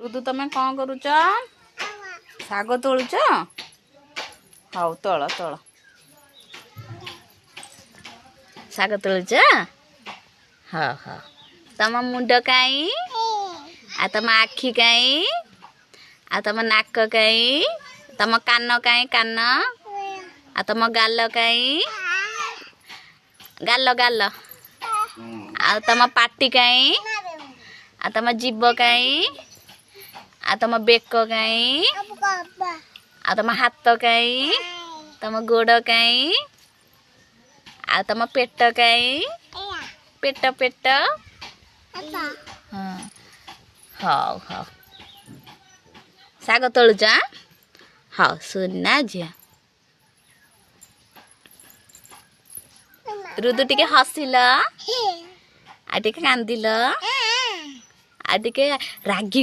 ऋतु तुम कौन करुच शाग तोलुच हाउ तोल तोल शाग तोलुच हाँ हाँ तम मुंड कहीं आ तम आखि कहीं आ तम नाक कहीं तम कान कहीं कान आ तम गाल कहीं गाल गाल आ तम पाटी कहीं आ तम जीभ कहीं आ तम बेक कहीं आ तम हाथ कहीं तम गोड़ कहीं आ तम पेट कहीं पेट पेट हाँ हाँ हाँ शाग तोलुच हाँ सुना झिया ऋतु टिके हसिल आ टिके कांदिल आ टिके रागी